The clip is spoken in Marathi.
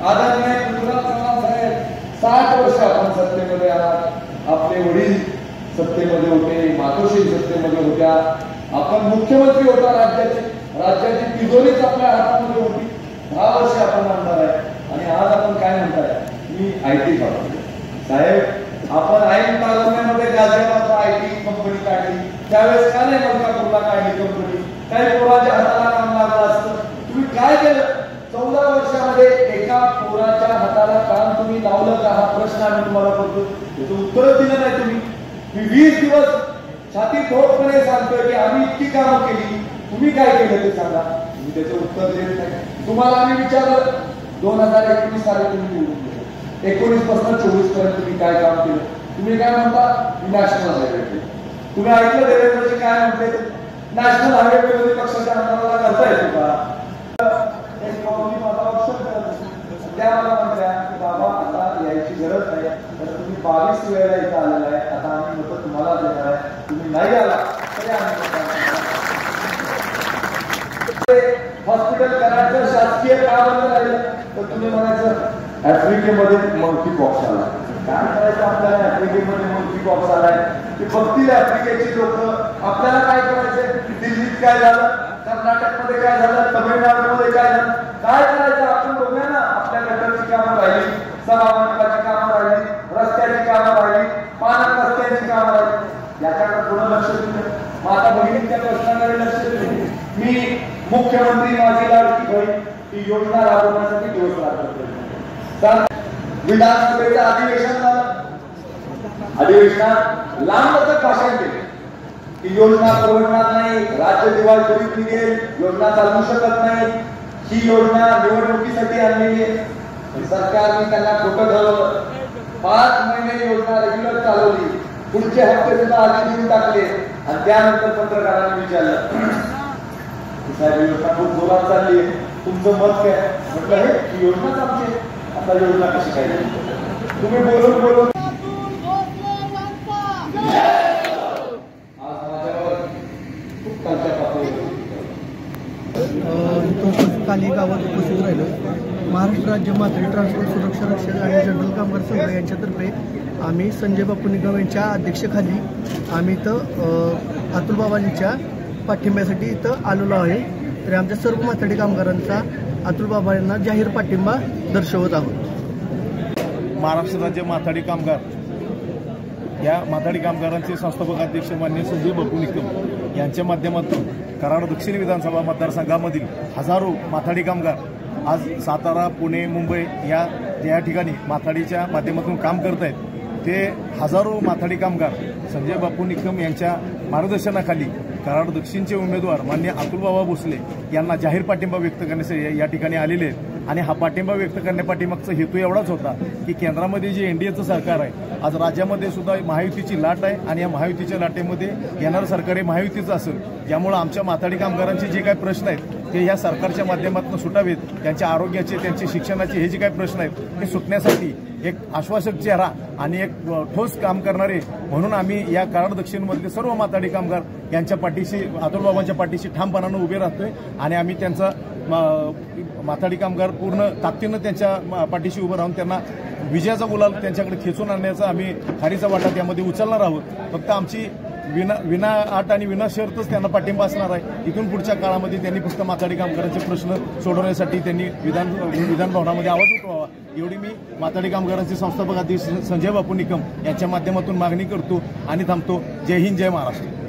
आदरणीय पृथ्वीराज चव्हाण साहेब 60 वर्ष आपण सत्तेमध्ये आहात, आपले वडील सत्तेमध्ये होते, मातोश्री सत्तेमध्ये होत्या, आपण मुख्यमंत्री होता, राज्याची तिजोरीच आपल्या हातामध्ये होती, 10 वर्ष आपण आमदार आहे आणि आज आपण काय म्हणताय मी IT करतो साहेब, आपण ऐन तालुक्यामध्ये गाझियाबादला IT कंपनी काढली, त्यावेळेस का नाही मलकापूरला काढली कंपनी, काही पोराच्या हाताला काम लागलं असतं, तुम्ही काय केलं 14 वर्षामध्ये एका पोराच्या हाताला काम तुम्ही लावलं का हा प्रश्न आम्ही तुम्हाला करतो, त्याचं उत्तर दिलं नाही तुम्ही. मी 20 दिवस छाती ठोकपणे सांगतोय की आम्ही इतकी कामं केली, तुम्ही काय केलं ते सांगा, तुम्ही त्याचं उत्तर देत नाही. तुम्हाला आम्ही विचारलं 2019 साली तुम्ही निवडून गेले, 19 पासून 24 पर्यंत तुम्ही काय काम केलं, तुम्ही काय म्हणता नॅशनल हायवे केलं. तुम्ही ऐकलं देवेंद्रजी काय म्हणते, नॅशनल हायवे विरोधी पक्षाच्या आमदाराला करता येतो का? त्या मला म्हणल्या की बाबा आता यायची गरज नाही, तर तुम्ही 22 वेळेला इथं आलेला आहे, आता आम्ही मतं तुम्हाला देणार आहे, तुम्ही नाही आला तरी आम्ही हॉस्पिटल करायचं शासकीय का बंद राहिलं, तर तुम्ही म्हणायचं आफ्रिकेमध्ये मंकी पॉक्स आला. काय करायचं आपल्याला, आफ्रिकेमध्ये मंकी पॉक्स आलाय ते बघतील आफ्रिकेची लोक, आपल्याला काय करायचंय, दिल्लीत काय झालं, कर्नाटकमध्ये काय झालं, तमिळनाडूमध्ये काय झालं, काय करायचं आपण बघूया ना. आपल्या गटरची कामं राहिली, सभामंडपाची कामं राहिली, रस्त्याची कामं राहिली, पाण्यात रस्त्याची कामं राहिली, याच्याकडे पुढे लक्ष दिलं, माता भगिनींच्या प्रश्नाकडे लक्ष दिले. मी मुख्यमंत्री माझी लाडकी बहीण ही योजना राबवण्यासाठी दिवस रात्र विधानसभेचं अधिवेशन झालं, अधिवेशनात लांबलचक भाषण केले की योजना परवडणार नाही, राज्य दिवाळखोरीत निघेल, योजना चालू शकत नाही, ही योजना निवडणुकीसाठी आणलेली आहे. सरकारने त्यांना खोटं ठरवलं, 5 महिने योजना रेग्युलर चालवली, पुढचे हप्ते सुद्धा आधी देऊन टाकले आणि त्यानंतर पत्रकारांनी विचारलं साहेब योजना खूप जोरात चालली आहे, तुमचं मत काय? म्हटलं हे योजनाच आमची, आता योजना कशी काय तुम्ही बोलून बोलून काली गावात उपस्थित राहिलो. महाराष्ट्र राज्य माथाडी ट्रान्सपोर्ट सुरक्षा रक्षक आणि जनरल कामगार संघ यांच्यातर्फे आम्ही संजय बापू निगम यांच्या अध्यक्षतेखाली आम्ही इथं अतुल बाबांच्या पाठिंब्यासाठी इथं आलेलो आहे. तरी आमच्या सर्व माथाडी कामगारांचा अतुल बाबा यांना जाहीर पाठिंबा दर्शवत आहोत. महाराष्ट्र राज्य माथाडी कामगार या माथाडी कामगारांचे संस्थापक अध्यक्ष माननीय संजय बापू निकम यांच्या माध्यमातून कराड दक्षिण विधानसभा मतदारसंघामधील हजारो माथाडी कामगार आज सातारा, पुणे, मुंबई या ठिकाणी माथाडीच्या माध्यमातून काम करत आहेत. ते हजारो माथाडी कामगार संजय बापू निकम यांच्या मार्गदर्शनाखाली कराड दक्षिणचे उमेदवार माननीय अतुलबाबा भोसले यांना जाहीर पाठिंबा व्यक्त करण्यासाठी या ठिकाणी आलेले आहेत. आणि हा पाठिंबा व्यक्त करण्यापाठीमागचा हेतू एवढाच होता की केंद्रामध्ये जे NDAचं सरकार आहे, आज राज्यामध्ये सुद्धा महायुतीची लाट आहे आणि या महायुतीच्या लाटेमध्ये येणारं सरकार हे महायुतीचं असेल, यामुळे आमच्या माथाडी कामगारांचे जे काही प्रश्न आहेत ते या सरकारच्या माध्यमातून सुटावेत. त्यांच्या आरोग्याचे, त्यांचे शिक्षणाचे हे जे काही प्रश्न आहेत ते सुटण्यासाठी एक आश्वासक चेहरा आणि एक ठोस काम करणारे म्हणून आम्ही या कराड दक्षिणमधले सर्व माथाडी कामगार यांच्या पाठीशी, अतुलबाबांच्या पाठीशी ठामपणानं उभे राहतोय आणि आम्ही त्यांचा माथाडी कामगार पूर्ण ताकदीनं त्यांच्या पाठीशी उभं राहून त्यांना विजयाचा गुलाल त्यांच्याकडे खेचून आणण्याचा आम्ही खारीचा वाटा त्यामध्ये उचलणार आहोत. फक्त आमची विना अट आणि विना शर्तच त्यांना पाठिंबा असणार आहे. इथून पुढच्या काळामध्ये त्यांनी फक्त माथाडी कामगारांचे प्रश्न सोडवण्यासाठी त्यांनी विधान भवनामध्ये आवाज उठवावा एवढी मी माथाडी कामगारांचे संस्थापक अध्यक्ष संजय बापू निकम यांच्या माध्यमातून मागणी करतो आणि थांबतो. जय हिंद, जय महाराष्ट्र.